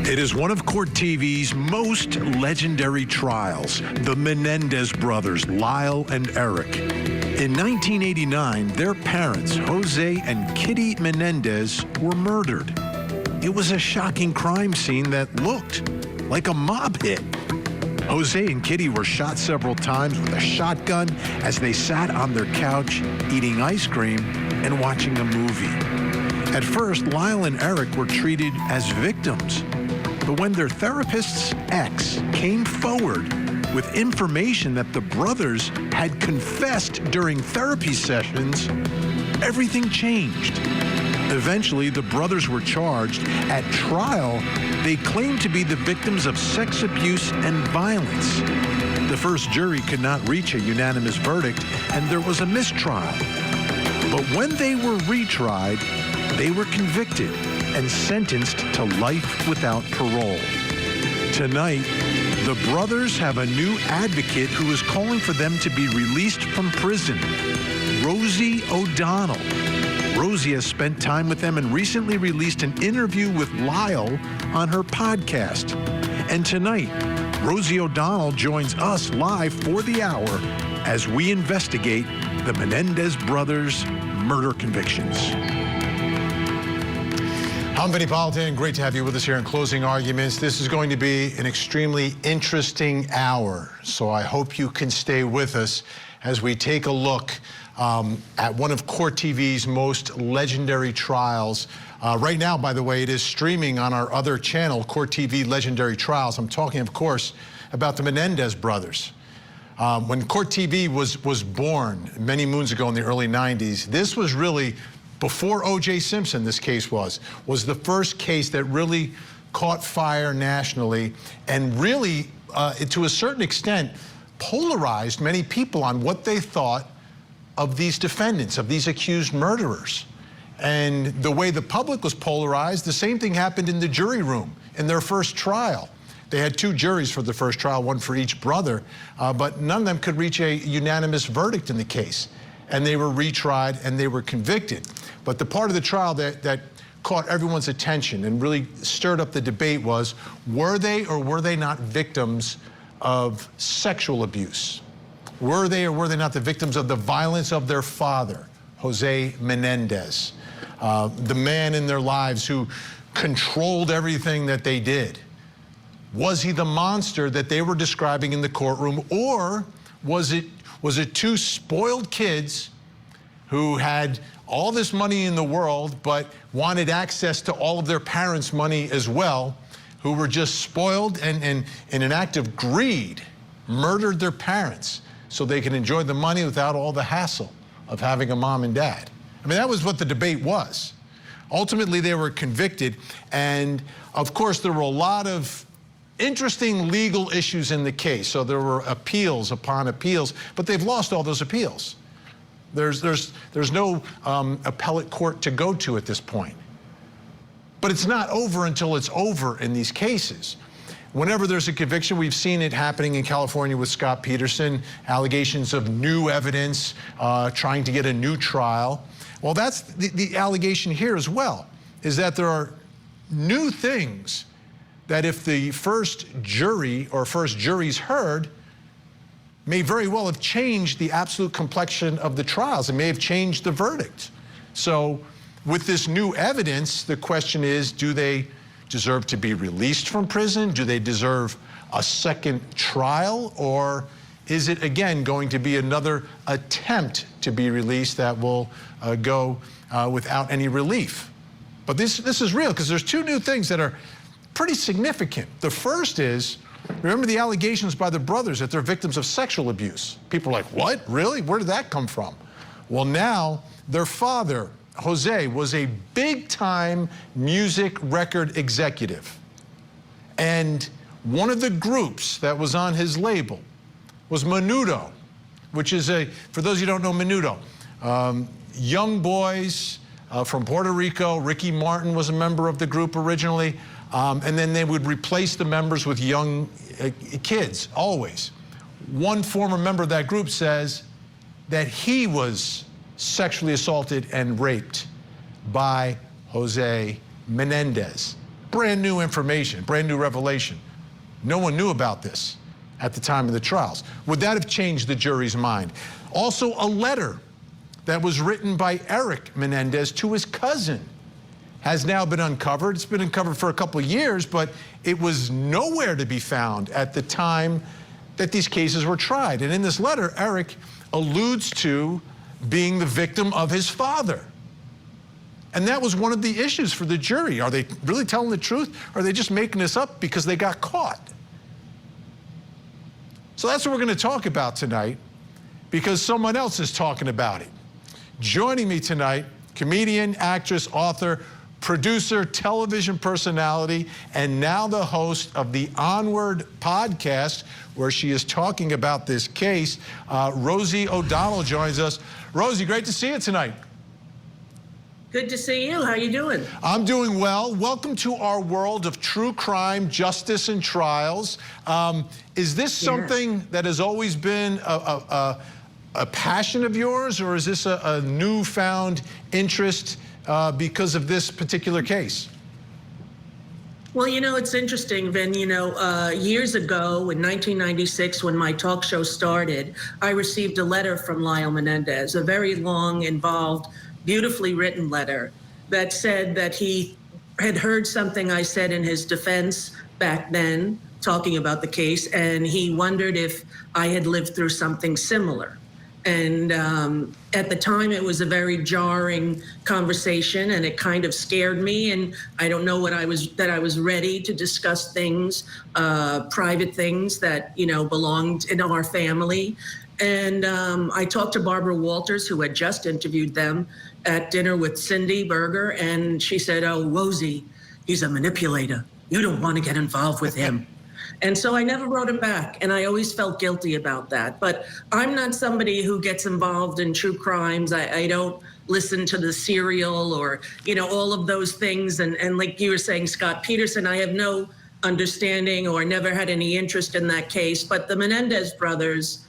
It is one of Court TV's most legendary trials, the Menendez brothers, Lyle and Eric. In 1989, their parents, Jose and Kitty Menendez, were murdered. It was a shocking crime scene that looked like a mob hit. Jose and Kitty were shot several times with a shotgun as they sat on their couch eating ice cream and watching a movie. At first, Lyle and Eric were treated as victims. But when their therapist's ex came forward with information that the brothers had confessed during therapy sessions, everything changed. Eventually, the brothers were charged. At trial, they claimed to be the victims of sex abuse and violence. The first jury could not reach a unanimous verdict, and there was a mistrial. But when they were retried, they were convicted and sentenced to life without parole. Tonight, the brothers have a new advocate who is calling for them to be released from prison, Rosie O'Donnell. Rosie has spent time with them and recently released an interview with Lyle on her podcast. And tonight, Rosie O'Donnell joins us live for the hour as we investigate the Menendez brothers' murder convictions. I'm Vinny Politan. Great to have you with us here in Closing Arguments. This is going to be an extremely interesting hour, so I hope you can stay with us as we take a look at one of Court TV's most legendary trials. Right now, by the way, it is streaming on our other channel, Court TV Legendary Trials. I'm talking, of course, about the Menendez brothers. When Court TV was born many moons ago in the early 90s, this was really, before O.J. Simpson, this case was the first case that really caught fire nationally and really, to a certain extent, polarized many people on what they thought of these defendants, of these accused murderers. And the way the public was polarized, the same thing happened in the jury room in their first trial. They had two juries for the first trial, one for each brother, but none of them could reach a unanimous verdict in the case. And they were retried and they were convicted. But the part of the trial that caught everyone's attention and really stirred up the debate was, were they or were they not victims of sexual abuse? Were they or were they not the victims of the violence of their father, Jose Menendez, the man in their lives who controlled everything that they did? Was he the monster that they were describing in the courtroom, or was it two spoiled kids who had all this money in the world but wanted access to all of their parents' money as well, who were just spoiled and in an act of greed murdered their parents so they could enjoy the money without all the hassle of having a mom and dad? I mean, that was what the debate was. Ultimately, they were convicted, and of course, there were a lot of interesting legal issues in the case. So there were appeals upon appeals, but they've lost all those appeals. There's no appellate court to go to at this point. But it's not over until it's over in these cases. Whenever there's a conviction, we've seen it happening in California with Scott Peterson, allegations of new evidence, trying to get a new trial. Well, that's the allegation here as well, is that there are new things that if the first jury or first juries heard, may very well have changed the absolute complexion of the trials. It may have changed the verdict. So with this new evidence, the question is, do they deserve to be released from prison? Do they deserve a second trial? Or is it, again, going to be another attempt to be released that will go without any relief? But this is real, because there's two new things that are pretty significant. The first is, remember the allegations by the brothers that they're victims of sexual abuse. People are like, what? Really? Where did that come from? Well, now their father, Jose, was a big-time music record executive. And one of the groups that was on his label was Menudo, which is for those of you who don't know Menudo, young boys from Puerto Rico. Ricky Martin was a member of the group originally. And then they would replace the members with young kids, always. One former member of that group says that he was sexually assaulted and raped by Jose Menendez. brand new information, brand new revelation. No one knew about this at the time of the trials. Would that have changed the jury's mind? Also, a letter that was written by Eric Menendez to his cousin has now been uncovered. It's been uncovered for a couple of years, but it was nowhere to be found at the time that these cases were tried. And in this letter, Eric alludes to being the victim of his father. And that was one of the issues for the jury. Are they really telling the truth, or are they just making this up because they got caught? So that's what we're going to talk about tonight, because someone else is talking about it. Joining me tonight, comedian, actress, author, producer, television personality, and now the host of the Onward podcast, where she is talking about this case. Rosie O'Donnell joins us. Rosie, great to see you tonight. Good to see you. How you doing? I'm doing well. Welcome to our world of true crime, justice, and trials. Is this something that has always been a passion of yours, or is this a newfound interest because of this particular case? Well, you know, it's interesting, Vin. You know, years ago in 1996, when my talk show started, I received a letter from Lyle Menendez, a very long, involved, beautifully written letter that said that he had heard something I said in his defense back then, talking about the case, and he wondered if I had lived through something similar. And at the time, it was a very jarring conversation, and it kind of scared me. And I don't know that I was ready to discuss things, private things that, you know, belonged in our family. And I talked to Barbara Walters, who had just interviewed them at dinner with Cindy Berger, and she said, "Oh, Rosie, he's a manipulator. You don't want to get involved with him." And so I never wrote him back, and I always felt guilty about that. But I'm not somebody who gets involved in true crimes. I don't listen to the Serial or, you know, all of those things. And like you were saying, Scott Peterson, I have no understanding or never had any interest in that case. But the Menendez brothers,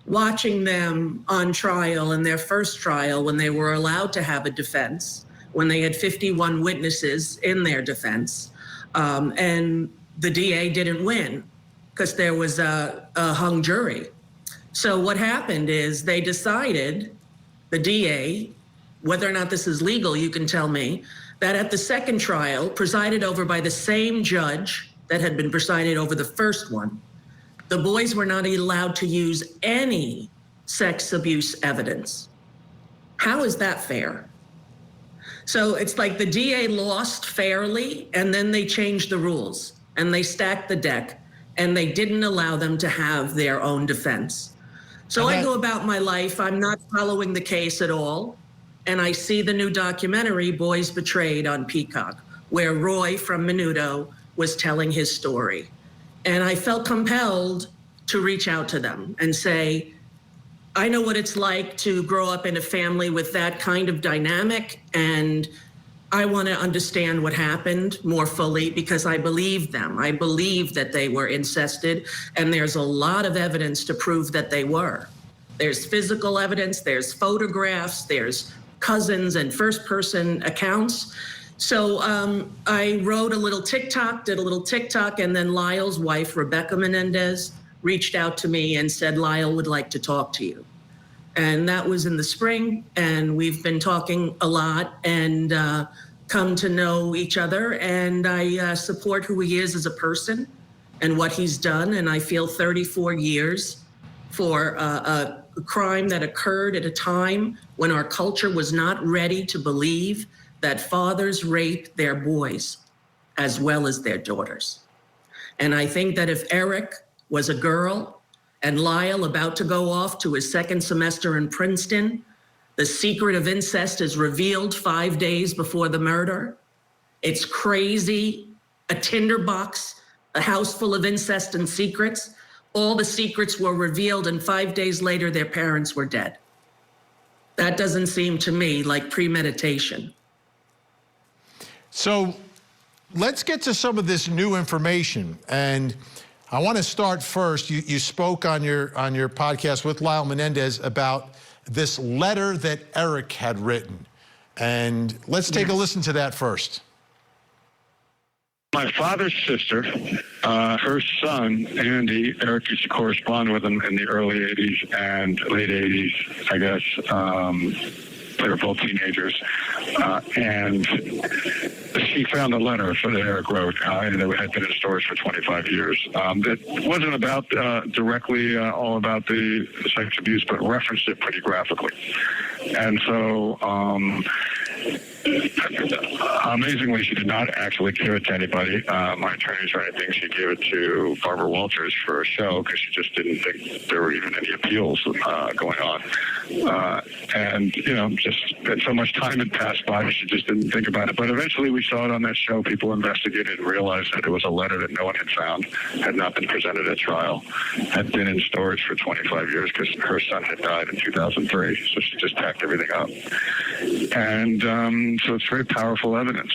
watching them on trial, in their first trial, when they were allowed to have a defense, when they had 51 witnesses in their defense, and the DA didn't win because there was a hung jury. So what happened is they decided, the DA, whether or not this is legal, you can tell me, that at the second trial, presided over by the same judge that had been presided over the first one, the boys were not allowed to use any sex abuse evidence. How is that fair? So it's like the DA lost fairly, and then they changed the rules, and they stacked the deck, and they didn't allow them to have their own defense. So I go about my life. I'm not following the case at all. And I see the new documentary, Boys Betrayed, on Peacock, where Roy from Menudo was telling his story. And I felt compelled to reach out to them and say, I know what it's like to grow up in a family with that kind of dynamic, and I want to understand what happened more fully, because I believe them. I believe that they were incested, and there's a lot of evidence to prove that they were. There's physical evidence, there's photographs, there's cousins and first-person accounts. So I wrote a little TikTok, did a little TikTok, and then Lyle's wife, Rebecca Menendez, reached out to me and said, Lyle would like to talk to you. And that was in the spring, and we've been talking a lot and come to know each other. And I support who he is as a person and what he's done. And I feel 34 years for a crime that occurred at a time when our culture was not ready to believe that fathers raped their boys as well as their daughters. And I think that if Eric was a girl and Lyle about to go off to his second semester in Princeton, the secret of incest is revealed 5 days before the murder. It's crazy, a tinderbox, a house full of incest and secrets. All the secrets were revealed, and 5 days later, their parents were dead. That doesn't seem to me like premeditation. So let's get to some of this new information. And I want to start first. You spoke on your podcast with Lyle Menendez about this letter that Eric had written. And let's take a listen to that first. my father's sister, her son, Andy, Eric used to correspond with him in the early 80s and late 80s, I guess. They were both teenagers. And she found a letter that Eric wrote that had been in storage for 25 years. It wasn't about directly all about the sex abuse, but referenced it pretty graphically. And so, amazingly, she did not actually give it to anybody, my attorneys or anything. She gave it to Barbara Walters for a show because she just didn't think there were even any appeals going on. And, and so much time had passed by, she just didn't think about it. But eventually we saw it on that show. People investigated and realized that it was a letter that no one had found, had not been presented at trial, had been in storage for 25 years because her son had died in 2003. So she just packed everything up. And so it's very powerful evidence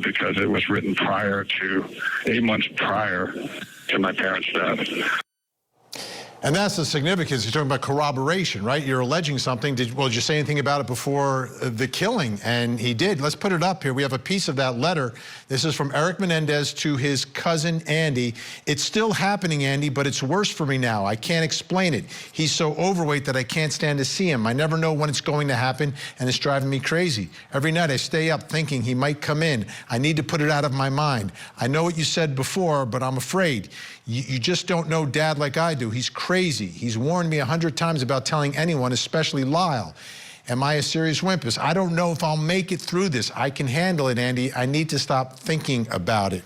because it was written 8 months prior to my parents' death. And that's the significance. You're talking about corroboration, right? You're alleging something. Did you say anything about it before the killing? And he did. Let's put it up here. We have a piece of that letter. This is from Eric Menendez to his cousin, Andy. It's still happening, Andy, but it's worse for me now. I can't explain it. He's so overweight that I can't stand to see him. I never know when it's going to happen, and it's driving me crazy. Every night I stay up thinking he might come in. I need to put it out of my mind. I know what you said before, but I'm afraid. You just don't know Dad like I do. He's crazy. He's warned me 100 times about telling anyone, especially Lyle. Am I a serious wimpus? I don't know if I'll make it through this. I can handle it, Andy. I need to stop thinking about it.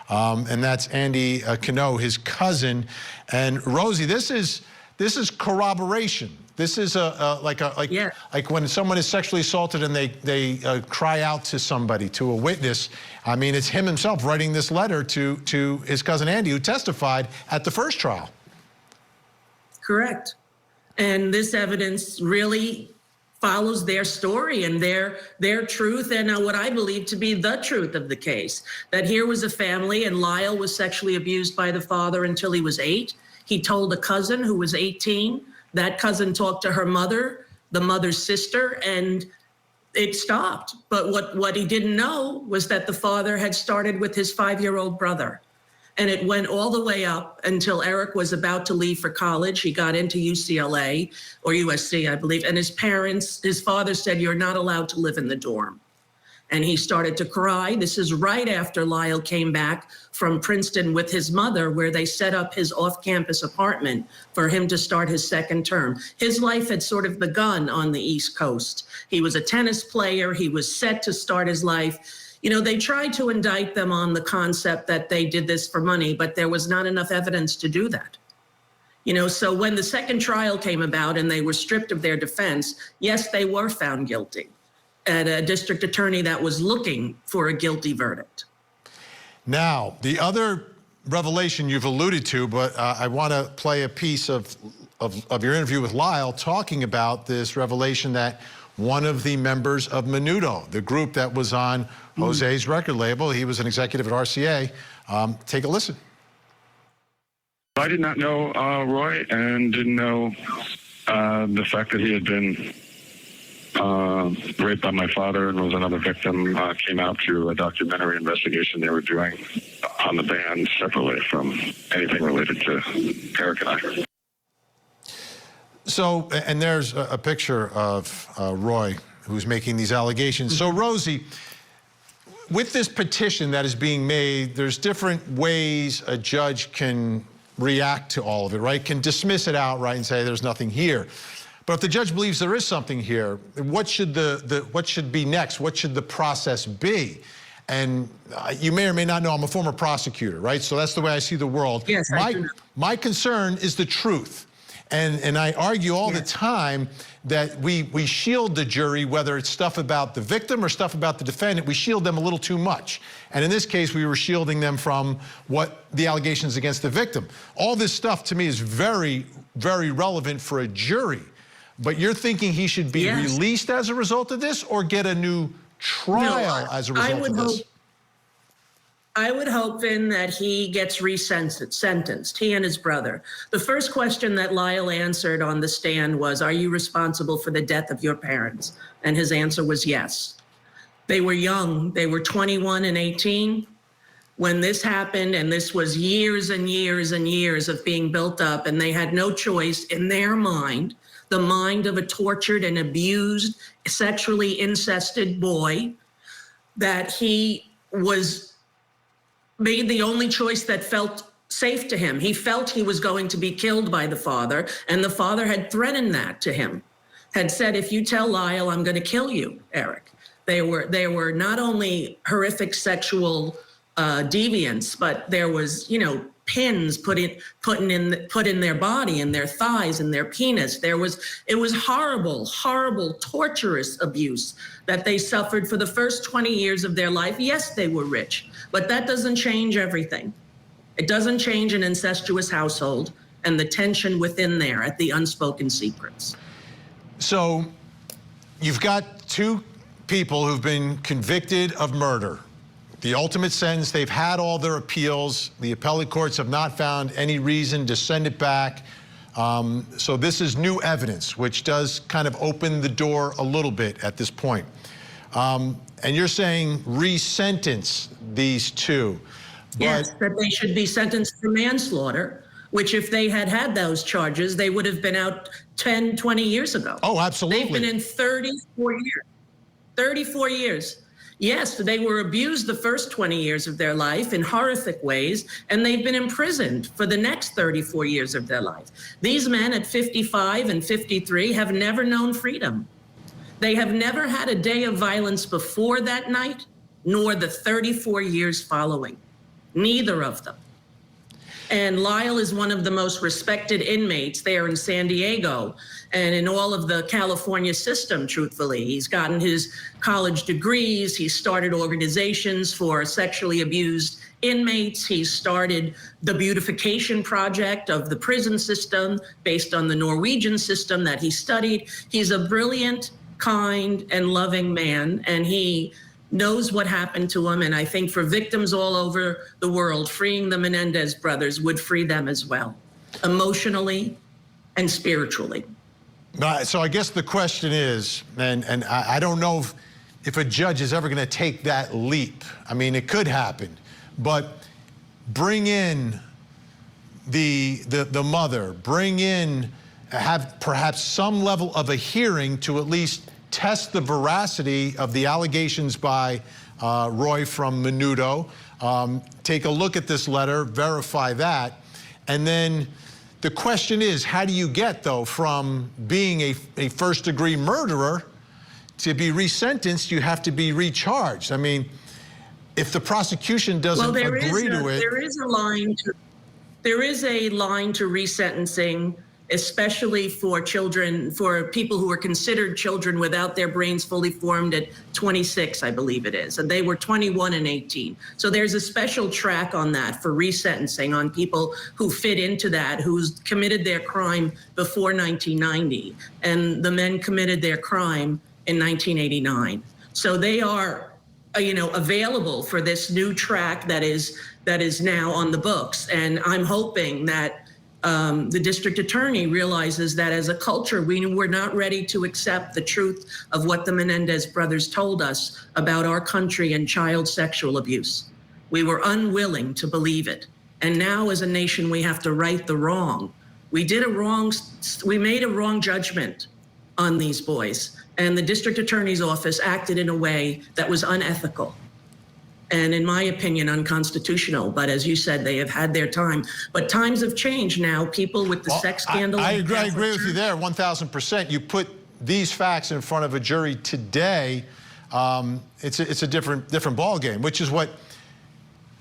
And that's Andy Cano, his cousin. And Rosie, this is corroboration. This is like when someone is sexually assaulted and they cry out to somebody, to a witness. I mean, it's him himself writing this letter to his cousin Andy, who testified at the first trial. Correct. And this evidence really follows their story and their truth and what I believe to be the truth of the case. That here was a family and Lyle was sexually abused by the father until he was 8. He told a cousin who was 18. That cousin talked to her mother, the mother's sister, and it stopped. But what he didn't know was that the father had started with his 5-year-old brother. And it went all the way up until Eric was about to leave for college. He got into UCLA or USC, I believe. And his father said, "You're not allowed to live in the dorm." And he started to cry. This is right after Lyle came back from Princeton with his mother, where they set up his off-campus apartment for him to start his second term. His life had sort of begun on the East Coast. He was a tennis player. He was set to start his life. They tried to indict them on the concept that they did this for money, but there was not enough evidence to do that. So when the second trial came about and they were stripped of their defense, yes, they were found guilty at a district attorney that was looking for a guilty verdict. Now, the other revelation you've alluded to, but I want to play a piece of your interview with Lyle talking about this revelation that one of the members of Menudo, the group that was on Jose's record label, he was an executive at RCA. Take a listen. I did not know Roy and didn't know the fact that he had been raped by my father and was another victim. Came out through a documentary investigation they were doing on the band separately from anything related to Eric and I. So, and there's a picture of Roy who's making these allegations. So, Rosie, with this petition that is being made, there's different ways a judge can react to all of it, right? Can dismiss it outright and say there's nothing here. But if the judge believes there is something here, what should what should be next? What should the process be? And you may or may not know I'm a former prosecutor, right? So that's the way I see the world. Yes, my concern is the truth. And I argue all the time that we shield the jury, whether it's stuff about the victim or stuff about the defendant, we shield them a little too much. And in this case, we were shielding them from what the allegations against the victim. All this stuff to me is very, very relevant for a jury. But you're thinking he should be released as a result of this or get a new trial as a result of this? I would hope, Vin, that he gets sentenced, he and his brother. The first question that Lyle answered on the stand was, "Are you responsible for the death of your parents?" And his answer was yes. They were young. They were 21 and 18. when this happened, and this was years and years and years of being built up, and they had no choice in their mind, the mind of a tortured and abused, sexually incested boy, that he was made the only choice that felt safe to him. He felt he was going to be killed by the father, and the father had threatened that to him, had said, if you tell Lyle, I'm going to kill you, Eric. They were not only horrific sexual deviants, but there was, pins put in their body, in their thighs, in their penis. It was horrible, horrible, torturous abuse that they suffered for the first 20 years of their life. Yes, they were rich, but that doesn't change everything. It doesn't change an incestuous household and the tension within there at the unspoken secrets. So you've got two people who've been convicted of murder. The ultimate sentence, they've had all their appeals. The appellate courts have not found any reason to send it back. So this is new evidence, which does kind of open the door a little bit at this point. And you're saying re-sentence these two. Yes, that they should be sentenced for manslaughter, which if they had had those charges, they would have been out 10, 20 years ago. Oh, absolutely. They've been in 34 years. 34 years. Yes, they were abused the first 20 years of their life in horrific ways, and they've been imprisoned for the next 34 years of their life. These men at 55 and 53 have never known freedom. They have never had a day of violence before that night, nor the 34 years following. Neither of them. And Lyle is one of the most respected inmates there in San Diego and in all of the California system, truthfully. He's gotten his college degrees. He's started organizations for sexually abused inmates. He's started the beautification project of the prison system based on the Norwegian system that he studied. He's a brilliant, kind, and loving man, and he knows what happened to him, and I think for victims all over the world, freeing the Menendez brothers would free them as well, emotionally and spiritually. So I guess the question is, and I don't know if a judge is ever going to take that leap. I mean, it could happen, but bring in the mother, have perhaps some level of a hearing to at least test the veracity of the allegations by Roy from Menudo. Take a look at this letter, verify that, and then the question is, how do you get, though, from being a first-degree murderer to be resentenced? You have to be recharged. I mean, if the prosecution doesn't agree to it, there is a line to resentencing, especially for children, for people who are considered children without their brains fully formed at 26, I believe it is. And they were 21 and 18. So there's a special track on that for resentencing on people who fit into that, who's committed their crime before 1990. And the men committed their crime in 1989. So they are, available for this new track that is now on the books. And I'm hoping that the district attorney realizes that as a culture, we're not ready to accept the truth of what the Menendez brothers told us about our country and child sexual abuse. We were unwilling to believe it. And now as a nation, we have to right the wrong. We made a wrong judgment on these boys, and the district attorney's office acted in a way that was unethical. And in my opinion, unconstitutional. But as you said, they have had their time. But times have changed now. People with the sex scandal. I agree with you there, 1,000%. You put these facts in front of a jury today, it's a different ballgame, which is what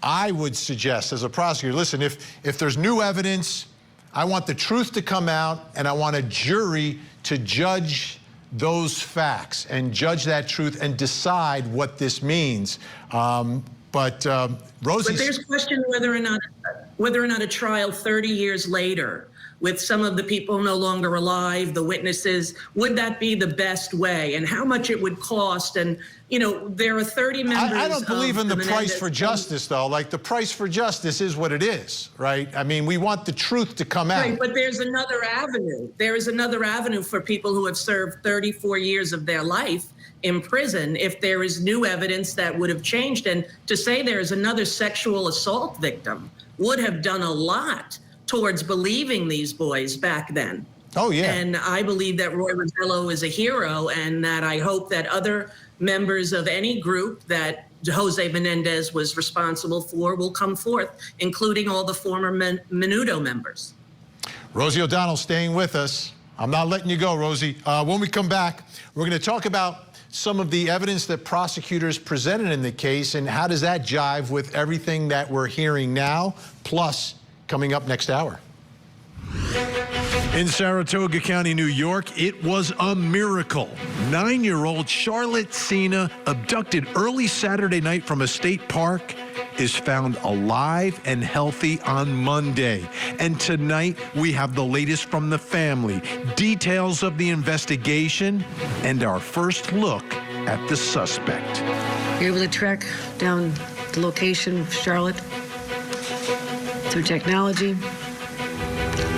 I would suggest as a prosecutor. Listen, if there's new evidence, I want the truth to come out, and I want a jury to judge those facts and judge that truth and decide what this means. Rosie, but there's a question whether or not a trial 30 years later, with some of the people no longer alive, the witnesses, would that be the best way, and how much it would cost? And there are 30 members. I don't believe in the price for justice, though. Like, the price for justice is what it is, right? I mean, we want the truth to come out. Right, but there's another avenue. There is another avenue for people who have served 34 years of their life in prison if there is new evidence that would have changed. And to say there is another sexual assault victim would have done a lot towards believing these boys back then. Oh, yeah. And I believe that Roy Rosello is a hero, and that I hope that other members of any group that Jose Menendez was responsible for will come forth, including all the former Menudo members. Rosie O'Donnell staying with us. I'm not letting you go, Rosie. When we come back, we're going to talk about some of the evidence that prosecutors presented in the case, and how does that jive with everything that we're hearing now, plus coming up next hour. In Saratoga County, New York, it was a miracle. 9-year-old Charlotte Cena, abducted early Saturday night from a state park, is found alive and healthy on Monday. And tonight, we have the latest from the family, details of the investigation, and our first look at the suspect. You're able to track down the location of Charlotte through technology.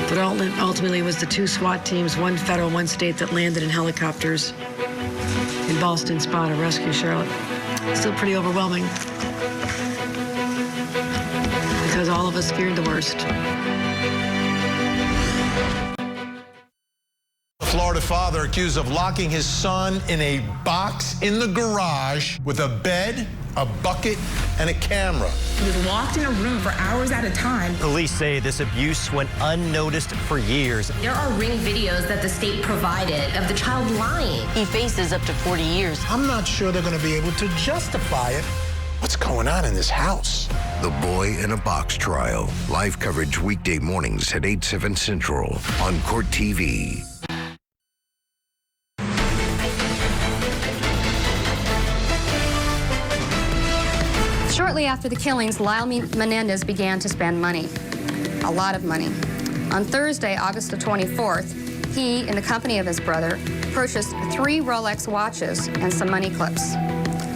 But ultimately, it was the 2 SWAT teams, 1 federal, 1 state, that landed in helicopters in Boston Spa to rescue Charlotte. Still pretty overwhelming, because all of us feared the worst. Florida father accused of locking his son in a box in the garage with a bed, a bucket, and a camera. He was locked in a room for hours at a time. Police say this abuse went unnoticed for years. There are ring videos that the state provided of the child lying. He faces up to 40 years. I'm not sure they're going to be able to justify it. What's going on in this house? The Boy in a Box trial. Live coverage weekday mornings at 8/7 Central on Court TV. Shortly after the killings, Lyle Menendez began to spend money, a lot of money. On Thursday, August the 24th, he, in the company of his brother, purchased 3 Rolex watches and some money clips.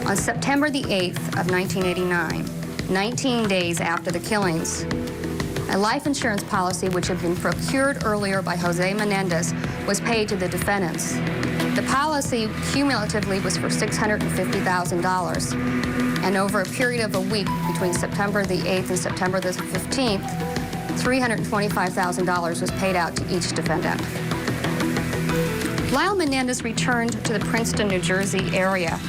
On September the 8th of 1989, 19 days after the killings, a life insurance policy which had been procured earlier by Jose Menendez was paid to the defendants. The policy cumulatively was for $650,000, and over a period of a week between September the 8th and September the 15th, $325,000 was paid out to each defendant. Lyle Menendez returned to the Princeton, New Jersey area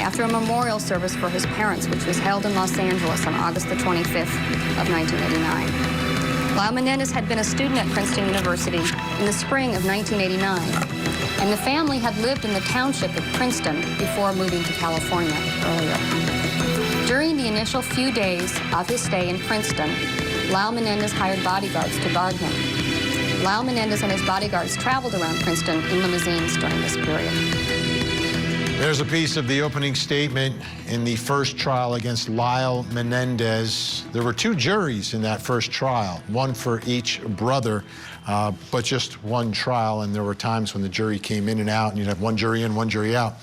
after a memorial service for his parents, which was held in Los Angeles on August the 25th of 1989. Lyle Menendez had been a student at Princeton University in the spring of 1989, and the family had lived in the township of Princeton before moving to California earlier. During the initial few days of his stay in Princeton, Lyle Menendez hired bodyguards to guard him. Lyle Menendez and his bodyguards traveled around Princeton in limousines during this period. There's a piece of the opening statement in the first trial against Lyle Menendez. There were 2 juries in that first trial, 1 for each brother, but just 1 trial, and there were times when the jury came in and out, and you'd have 1 jury in, 1 jury out.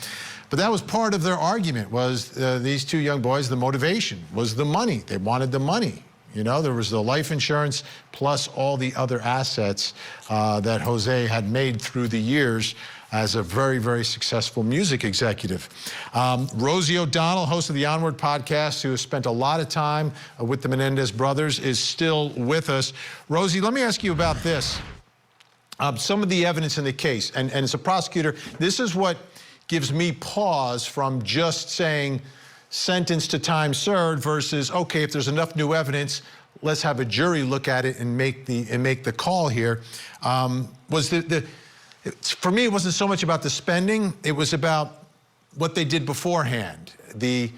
But that was part of their argument, was these 2 young boys, the motivation was the money. They wanted the money. You know, there was the life insurance plus all the other assets that Jose had made through the years as a very, very successful music executive. Rosie O'Donnell, host of the Onward podcast, who has spent a lot of time with the Menendez brothers, is still with us. Rosie, let me ask you about this. Some of the evidence in the case, and as a prosecutor, this is what gives me pause from just saying sentence to time served versus, okay, if there's enough new evidence, let's have a jury look at it and make the call here. For me, it wasn't so much about the spending, it was about what they did beforehand, the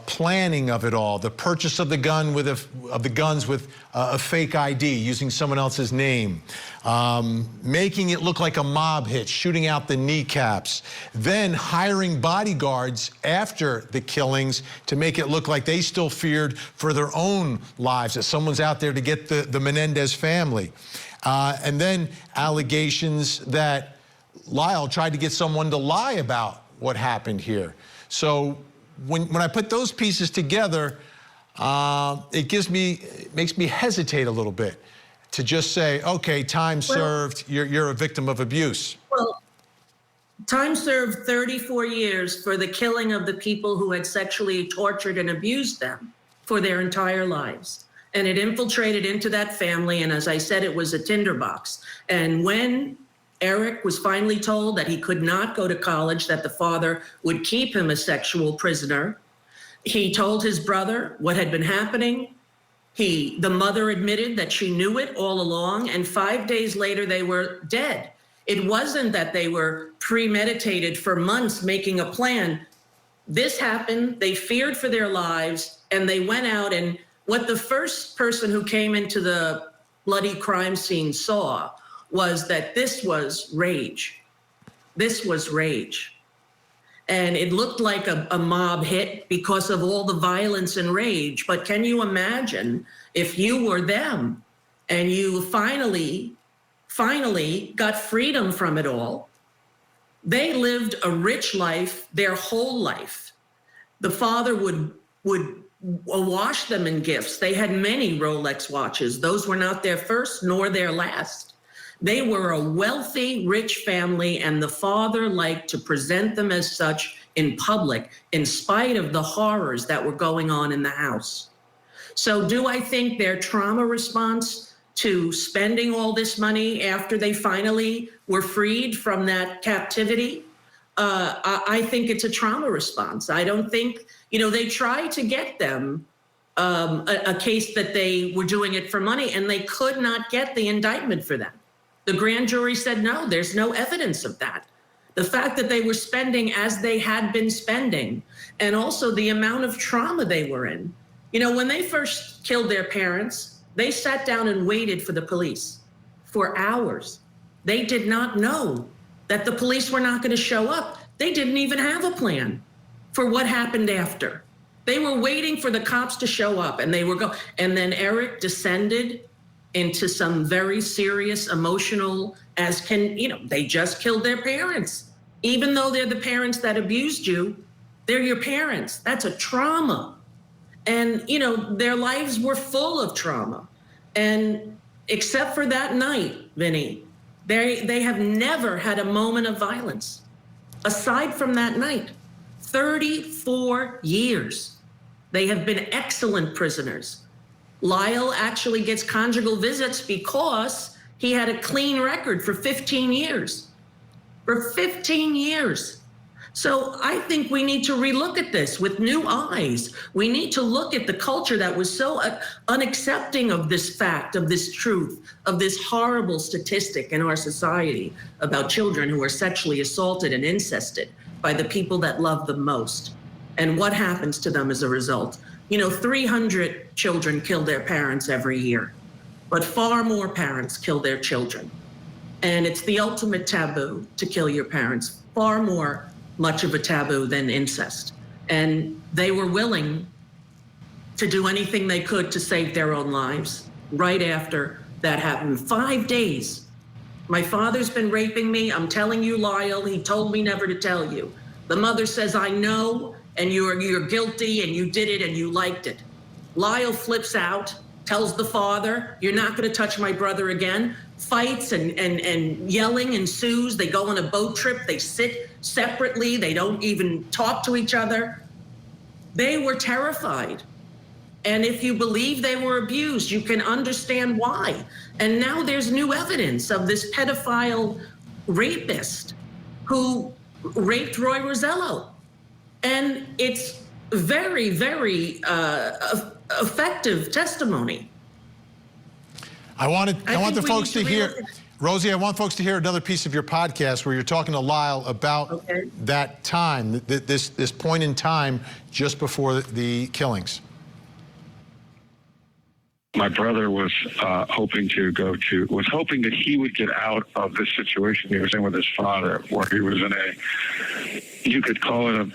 planning of it all, the purchase of the guns with a fake ID, using someone else's name, making it look like a mob hit, shooting out the kneecaps, then hiring bodyguards after the killings to make it look like they still feared for their own lives, that someone's out there to get the Menendez family. And then allegations that Lyle tried to get someone to lie about what happened here. So when I put those pieces together, it makes me hesitate a little bit to just say, okay, time served, you're a victim of abuse. Well, Time served 34 years for the killing of the people who had sexually tortured and abused them for their entire lives. And it infiltrated into that family. And as I said, it was a tinderbox. And when Eric was finally told that he could not go to college, that the father would keep him a sexual prisoner, he told his brother what had been happening. The mother admitted that she knew it all along. And 5 days later, they were dead. It wasn't that they were premeditated for months making a plan. This happened, they feared for their lives, and they went out, and what the first person who came into the bloody crime scene saw was that this was rage. This was rage. And it looked like a mob hit because of all the violence and rage. But can you imagine if you were them and you finally got freedom from it all? They lived a rich life their whole life. The father would wash them in gifts. They had many Rolex watches. Those were not their first nor their last. They were a wealthy, rich family, and the father liked to present them as such in public, in spite of the horrors that were going on in the house. So do I think their trauma response to spending all this money after they finally were freed from that captivity? I think it's a trauma response. I don't think, they tried to get them a case that they were doing it for money, and they could not get the indictment for them. The grand jury said, no, there's no evidence of that. The fact that they were spending as they had been spending, and also the amount of trauma they were in. When they first killed their parents, they sat down and waited for the police for hours. They did not know that the police were not going to show up. They didn't even have a plan for what happened after. They were waiting for the cops to show up, and they were going. And then Eric descended into some very serious emotional, they just killed their parents. Even though they're the parents that abused you, they're your parents. That's a trauma. And, their lives were full of trauma. And except for that night, Vinny, they have never had a moment of violence. Aside from that night, 34 years. They have been excellent prisoners. Lyle actually gets conjugal visits because he had a clean record for 15 years. For 15 years. So I think we need to relook at this with new eyes. We need to look at the culture that was so unaccepting of this fact, of this truth, of this horrible statistic in our society about children who are sexually assaulted and incested by the people that love them most. And what happens to them as a result. 300 children kill their parents every year, but far more parents kill their children. And it's the ultimate taboo to kill your parents, far more much of a taboo than incest. And they were willing to do anything they could to save their own lives right after that happened. 5 days. My father's been raping me. I'm telling you, Lyle, he told me never to tell you. The mother says, I know, and you're guilty, and you did it, and you liked it. Lyle flips out, tells the father, you're not going to touch my brother again. Fights and yelling ensues. They go on a boat trip. They sit separately. They don't even talk to each other. They were terrified. And if you believe they were abused, you can understand why. And now there's new evidence of this pedophile rapist who raped Roy Rosello. And it's very, very effective testimony. I want the folks to hear, Rosie, I want folks to hear another piece of your podcast where you're talking to Lyle about that time, this point in time just before the killings. My brother was hoping that he would get out of this situation he was in with his father, where he was you could call it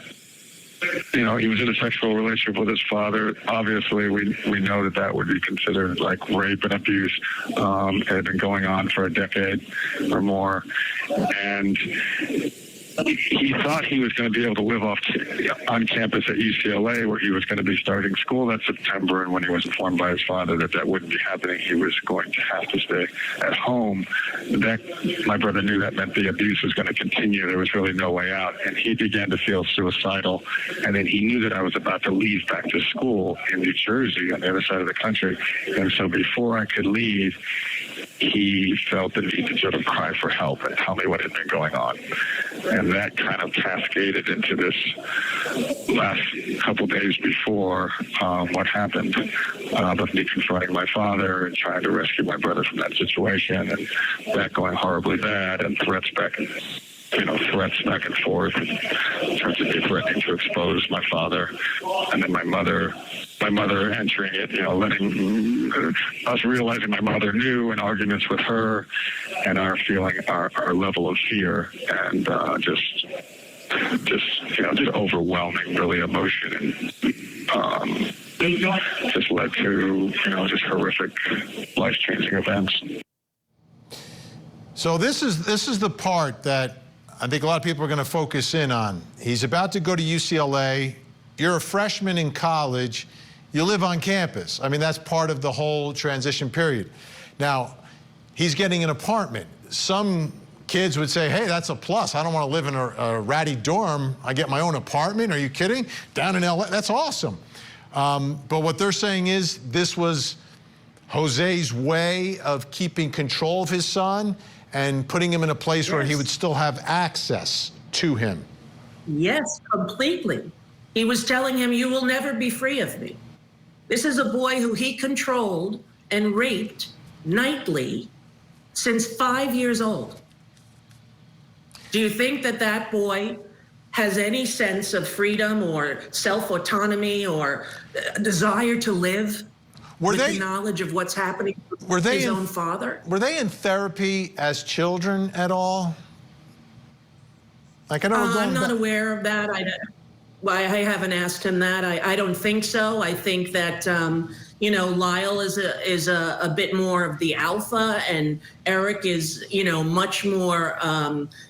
he was in a sexual relationship with his father. Obviously, we know that would be considered like rape and abuse. It had been going on for a decade or more. And he thought he was going to be able to live on campus at UCLA, where he was going to be starting school that September. And when he was informed by his father that that wouldn't be happening, he was going to have to stay at home. My brother knew that meant the abuse was going to continue. There was really no way out. And he began to feel suicidal. And then he knew that I was about to leave back to school in New Jersey on the other side of the country. And so before I could leave, he felt the need to sort of cry for help and tell me what had been going on. And that kind of cascaded into this last couple days before what happened, of me confronting my father and trying to rescue my brother from that situation, and that going horribly bad, and threats back and forth, in terms of me threatening to expose my father, and then my mother entering it, letting us realizing my mother knew, and arguments with her, and our level of fear, and just overwhelming, really, emotion, and just led to just horrific, life-changing events. So this is the part that I think a lot of people are going to focus in on. He's about to go to UCLA. You're a freshman in college. You live on campus. I mean, that's part of the whole transition period. Now, he's getting an apartment. Some kids would say, hey, that's a plus. I don't want to live in a ratty dorm. I get my own apartment. Are you kidding? Down in LA, that's awesome. But what they're saying is this was Jose's way of keeping control of his son and putting him in a place where he would still have access to him. Yes, completely. He was telling him, you will never be free of me. This is a boy who he controlled and raped nightly since 5 years old. Do you think that that boy has any sense of freedom or self-autonomy or desire to live with the knowledge of what's happening to his own father? Were they in therapy as children at all? Like, I don't know. I'm not aware of that. I haven't asked him that. I don't think so. I think that Lyle is a bit more of the alpha, and Eric is much more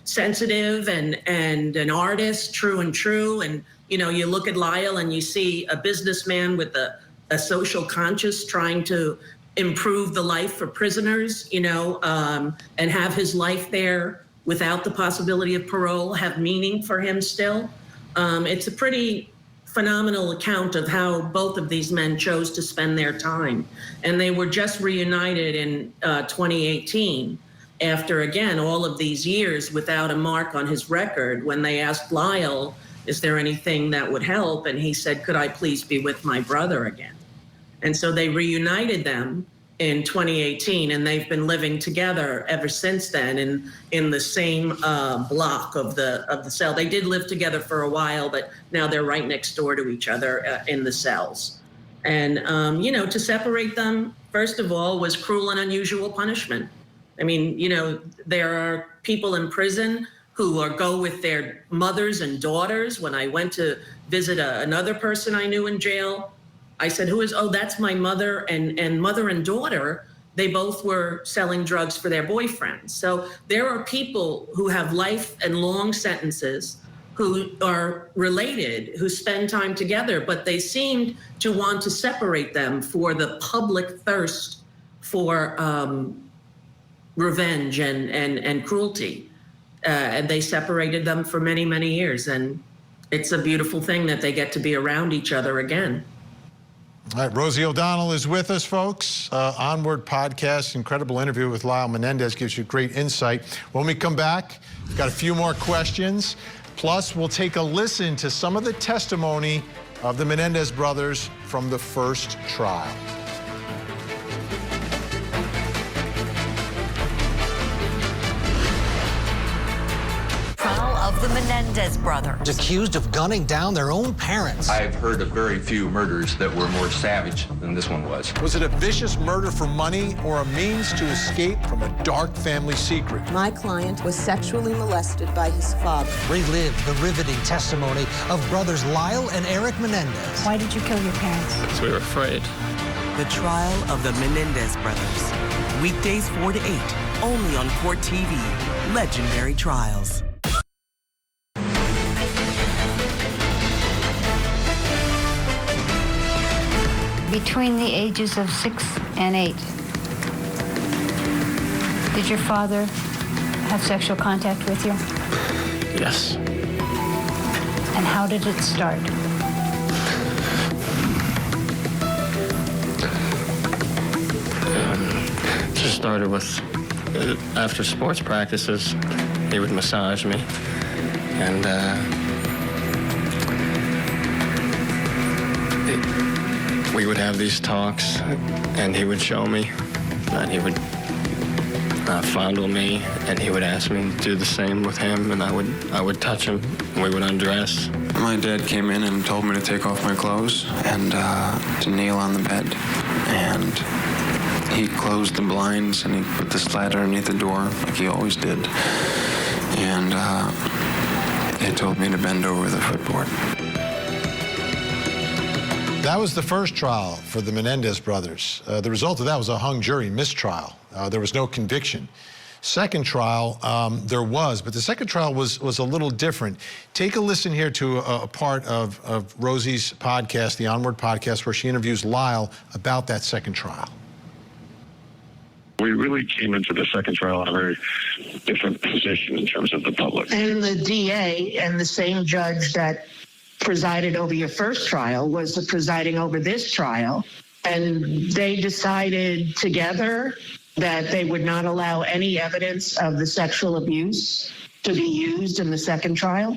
sensitive and an artist, true and true. And you look at Lyle and you see a businessman with a social conscience trying to improve the life for prisoners, and have his life there without the possibility of parole have meaning for him still. It's a pretty phenomenal account of how both of these men chose to spend their time. And they were just reunited in 2018 after, again, all of these years without a mark on his record. When they asked Lyle, is there anything that would help? And he said, could I please be with my brother again? And so they reunited them in 2018, and they've been living together ever since then in the same block of the cell. They did live together for a while, but now they're right next door to each other in the cells. And to separate them, first of all, was cruel and unusual punishment. I mean, there are people in prison who go with their mothers and daughters. When I went to visit another person I knew in jail, I said, who is, oh, that's my mother and mother and daughter. They both were selling drugs for their boyfriends. So there are people who have life and long sentences who are related, who spend time together, but they seemed to want to separate them for the public thirst for revenge and cruelty. And they separated them for many, many years. And it's a beautiful thing that they get to be around each other again. All right, Rosie O'Donnell is with us, folks. Onward podcast, incredible interview with Lyle Menendez, gives you great insight. When we come back, we've got a few more questions. Plus, we'll take a listen to some of the testimony of the Menendez brothers from the first trial. Of the Menendez brothers. Accused of gunning down their own parents. I've heard of very few murders that were more savage than this one was. Was it a vicious murder for money or a means to escape from a dark family secret? My client was sexually molested by his father. Relive the riveting testimony of brothers Lyle and Eric Menendez. Why did you kill your parents? Because we were afraid. The trial of the Menendez brothers. Weekdays 4 to 8, only on Court TV. Legendary Trials. between the ages of 6 and 8, did your father have sexual contact with you? Yes. And how did it start? Just started with, after sports practices, he would massage me. And we would have these talks, and he would show me, and he would fondle me, and he would ask me to do the same with him, and I would touch him, and we would undress. My dad came in and told me to take off my clothes and to kneel on the bed, and he closed the blinds and he put the slide underneath the door like he always did, and he told me to bend over the footboard. That was the first trial for the Menendez brothers. The result of that was a hung jury mistrial. There was no conviction. Second trial, there was, but the second trial was a little different. Take a listen here to a part of Rosie's podcast, the Onward podcast, where she interviews Lyle about that second trial. We really came into the second trial in a very different position in terms of the public. And the DA and the same judge that presided over your first trial was the presiding over this trial. And they decided together that they would not allow any evidence of the sexual abuse to be used in the second trial?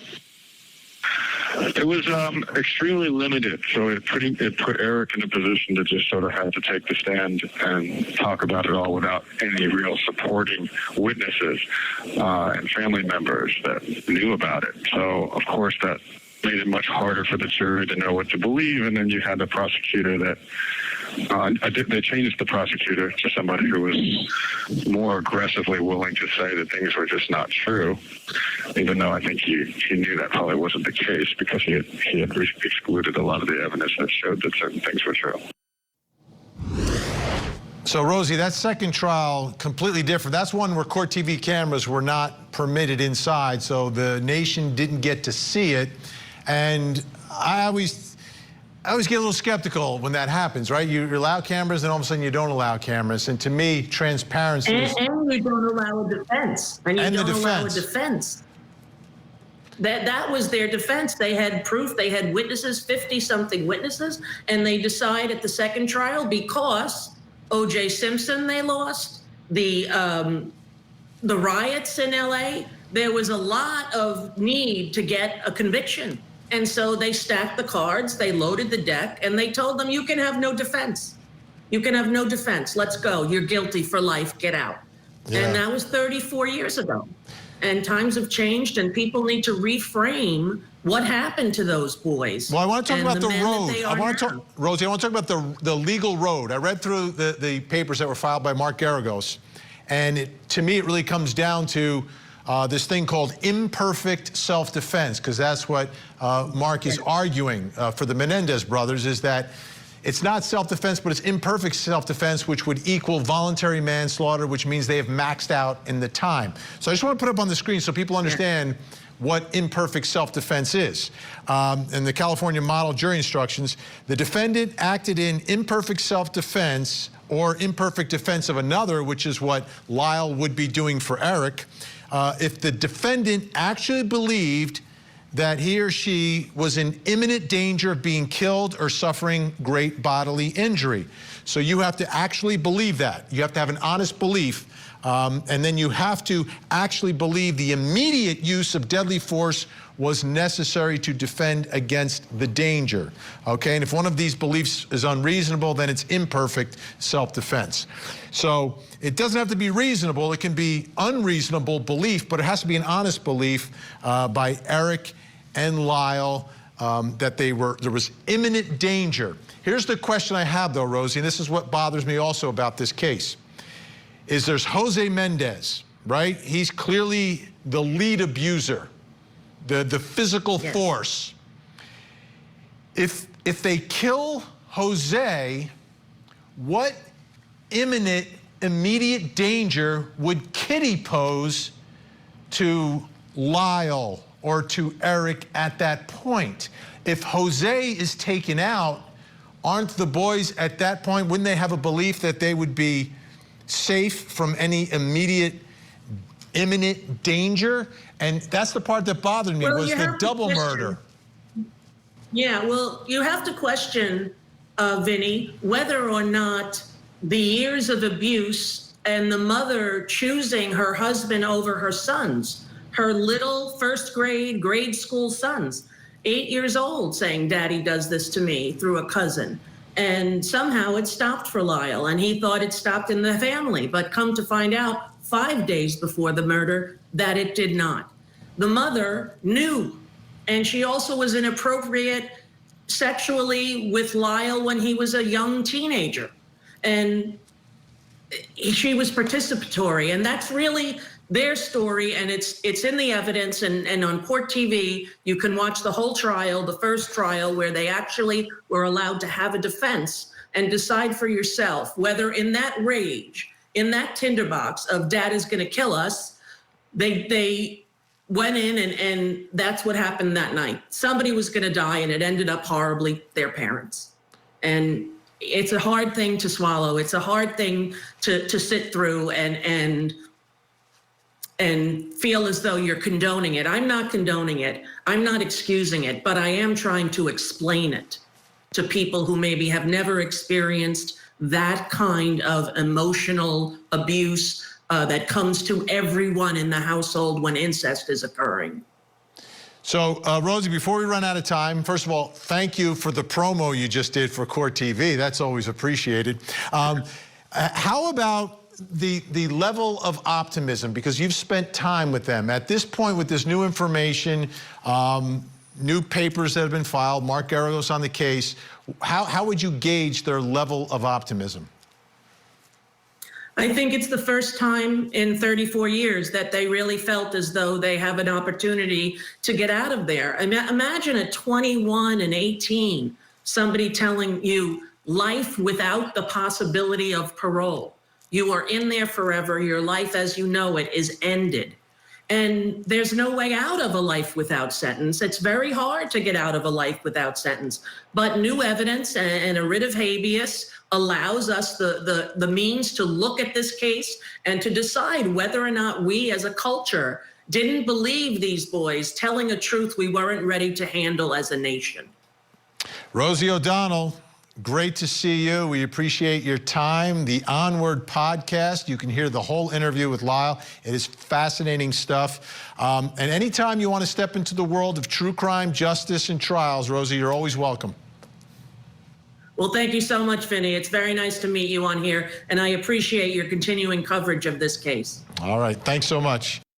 It was extremely limited, so it put Eric in a position to just sort of have to take the stand and talk about it all without any real supporting witnesses and family members that knew about it. So, of course, that made it much harder for the jury to know what to believe, and then you had the prosecutor that they changed the prosecutor to somebody who was more aggressively willing to say that things were just not true, even though I think he knew that probably wasn't the case because he had excluded a lot of the evidence that showed that certain things were true. So, Rosie, that second trial, completely different. That's one where court TV cameras were not permitted inside, so the nation didn't get to see it. And I always get a little skeptical when that happens, right? You allow cameras, and all of a sudden you don't allow cameras. And to me, transparency is... And you don't allow a defense. And you don't allow a defense. That was their defense. They had proof. They had witnesses, 50-something witnesses, and they decide at the second trial because O.J. Simpson they lost, the riots in L.A., there was a lot of need to get a conviction. And so they stacked the cards, they loaded the deck, and they told them, you can have no defense. You can have no defense. Let's go. You're guilty for life. Get out. Yeah. And that was 34 years ago. And times have changed, and people need to reframe what happened to those boys. Well, I want to talk about the road. Rosie, I want to talk about the legal road. I read through the papers that were filed by Mark Garagos, and to me, it really comes down to this thing called imperfect self-defense, because that's what Mark is arguing for the Menendez brothers, is that it's not self-defense, but it's imperfect self-defense, which would equal voluntary manslaughter, which means they have maxed out in the time. So I just want to put up on the screen so people understand what imperfect self-defense is. In the California model jury instructions, the defendant acted in imperfect self-defense or imperfect defense of another, which is what Lyle would be doing for Eric, if the defendant actually believed that he or she was in imminent danger of being killed or suffering great bodily injury. So you have to actually believe that. You have to have an honest belief, and then you have to actually believe the immediate use of deadly force was necessary to defend against the danger, okay? And if one of these beliefs is unreasonable, then it's imperfect self-defense. So it doesn't have to be reasonable. It can be unreasonable belief, but it has to be an honest belief by Eric and Lyle that there was imminent danger. Here's the question I have, though, Rosie, and this is what bothers me also about this case, is there's Jose Mendez, right? He's clearly the lead abuser, the physical force. If they kill Jose, what imminent, immediate danger would Kitty pose to Lyle or to Eric at that point? If Jose is taken out, aren't the boys at that point, wouldn't they have a belief that they would be safe from any imminent danger? And that's the part that bothered me, was the double murder. Yeah, well, you have to question, Vinny, whether or not the years of abuse and the mother choosing her husband over her sons, her little first grade school sons, 8 years old, saying, "Daddy does this to me," through a cousin. And somehow it stopped for Lyle, and he thought it stopped in the family, but come to find out 5 days before the murder that it did not. The mother knew, and she also was inappropriate sexually with Lyle when he was a young teenager. And she was participatory, and that's really their story, and it's in the evidence, and on court TV, you can watch the whole trial, the first trial, where they actually were allowed to have a defense and decide for yourself whether in that rage, in that tinderbox of "Dad is gonna kill us," they went in, and that's what happened that night. Somebody was gonna die, and it ended up horribly, their parents. And it's a hard thing to swallow. It's a hard thing to sit through and feel as though you're condoning it. I'm not condoning it. I'm not excusing it, but I am trying to explain it to people who maybe have never experienced that kind of emotional abuse that comes to everyone in the household when incest is occurring. So, Rosie, before we run out of time, first of all, thank you for the promo you just did for Court TV. That's always appreciated. How about the level of optimism, because you've spent time with them at this point with this new information, new papers that have been filed, Mark Geragos on the case, how would you gauge their level of optimism? I think it's the first time in 34 years that they really felt as though they have an opportunity to get out of there. Imagine at 21 and 18, somebody telling you life without the possibility of parole. You are in there forever. Your life as you know it is ended. And there's no way out of a life without sentence. It's very hard to get out of a life without sentence. But new evidence and a writ of habeas allows us the means to look at this case and to decide whether or not we as a culture didn't believe these boys telling a truth we weren't ready to handle as a nation. Rosie O'Donnell, great to see you. We appreciate your time. The Onward podcast, you can hear the whole interview with Lyle. It is fascinating stuff. And anytime you want to step into the world of true crime, justice, and trials, Rosie, you're always welcome. Well, thank you so much, Vinny. It's very nice to meet you on here, and I appreciate your continuing coverage of this case. All right. Thanks so much.